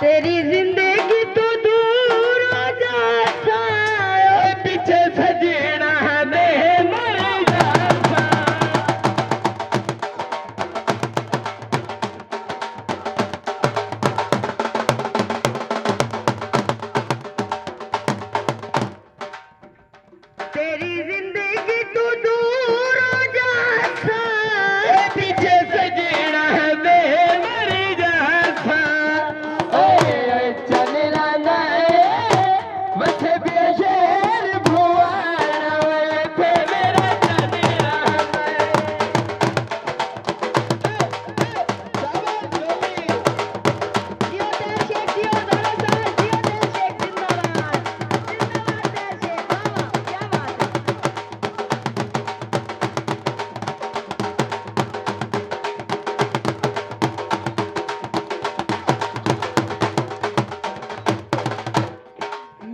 तेरी जिंदगी तो दूर हो जाता पीछे सजना दे मर जाता। तेरी जिंदगी तो दूर हो जाता पीछे सजना दे मर जाता।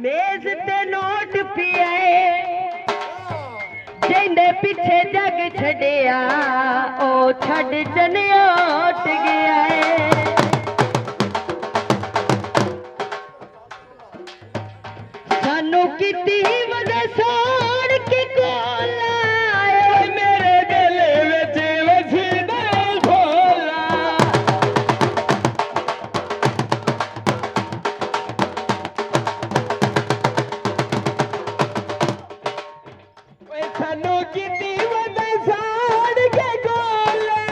मेज ते नोट पिए जिंदे पीछे जग छड़िया ओ छड़ जनोट गया है। सानू किती वजह सोड़ के कोला मेरे दिल विच वसदा भोला। सानू किती वजह सोड़ के कोला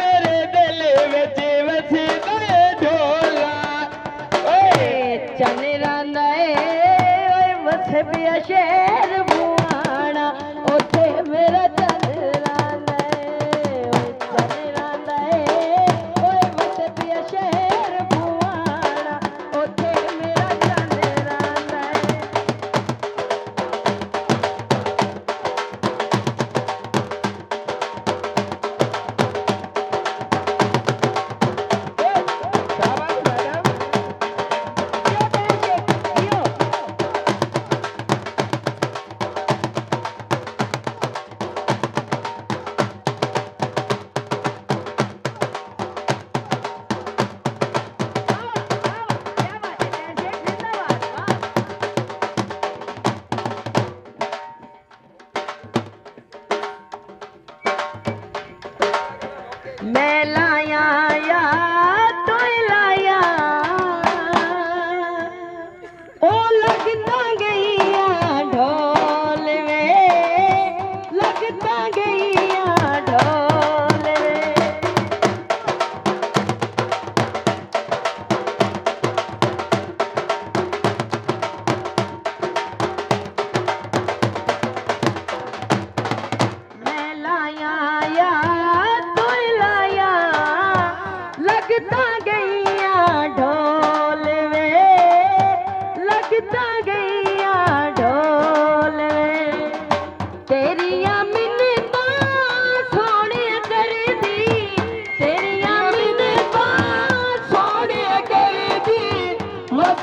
मेरे दिल विच वसदा ढोला। ओए चने रांदा वसे पिया शेर बुआना उथे मेरा चल रांदा चल रांदा ओए वसे पिया शेर बुआना उथे मेरा चल रांदा।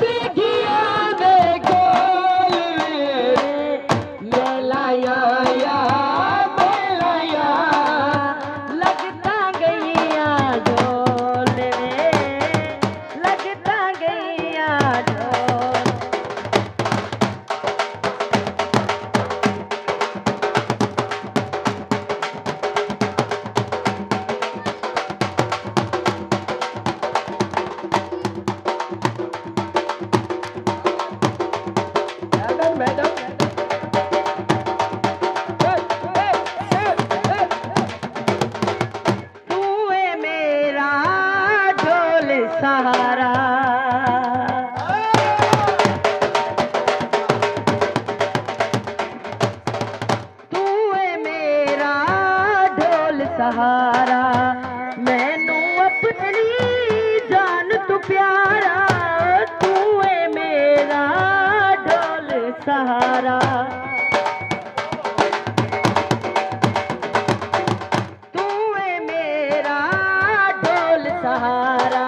बिगिया दे गोल मेलाया या मेलाया लगता गईया ढोल रे लगता गईया ढोल। सहारा तू है मेरा ढोल सहारा मैनू अपनी जान तू प्यारा तू है मेरा ढोल सहारा तू है मेरा ढोल सहारा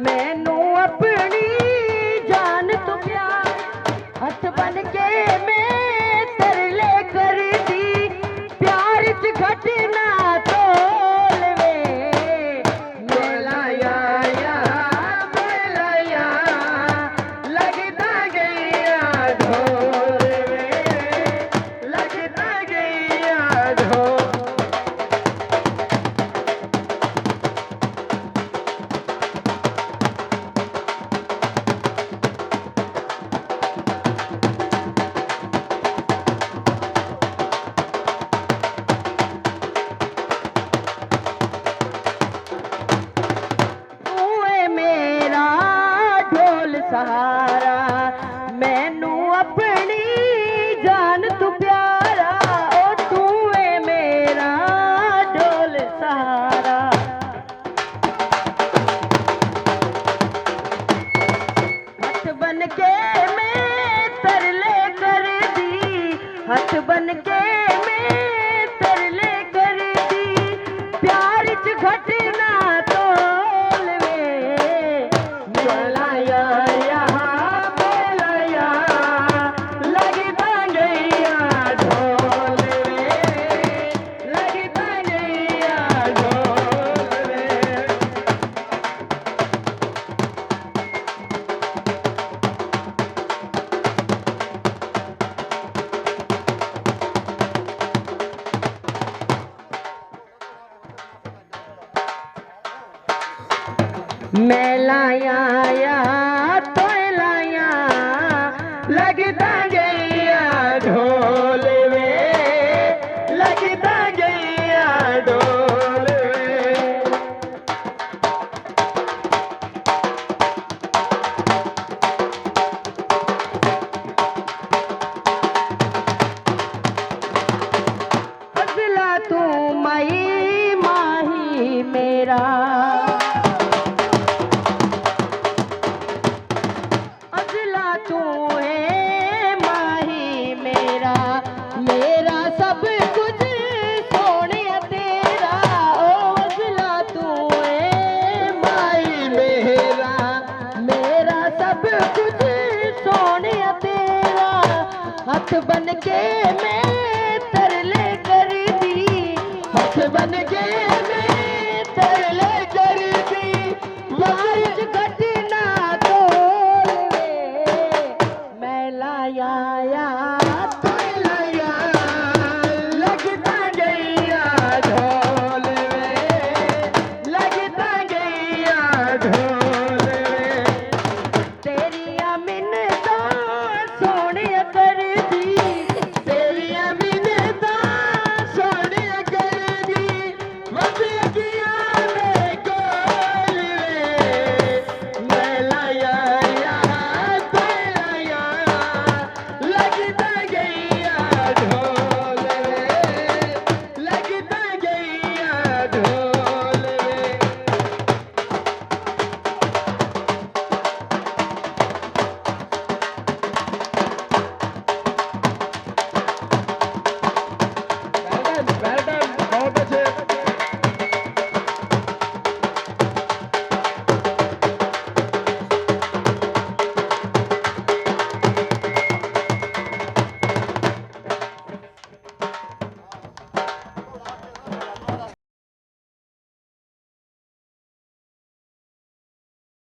मैनू अपनी जान तू प्यार हथ बन के मैं तरले कर दी प्यार च घटना तोल वे मेलाया या मेलाया लगता गईया ढोल वे लगता गईया ढोल। सहारा मैनू अपनी जान तू प्यारा ओ तू है मेरा ढोल सहारा। हथ बन के मैं तरले कर दी हथ बन के मैं तरले कर दी प्यार च घटना तोल वे मेलाया मैं लाया या तो लाया लगता गईया ढोल वे लगता गईया ढोल वे। अगला तू मई माही मेरा तू है माही मेरा मेरा सब कुछ सोने तेरा ओ अगला तू है माही मेरा मेरा सब कुछ सोने तेरा हथ बन के मैं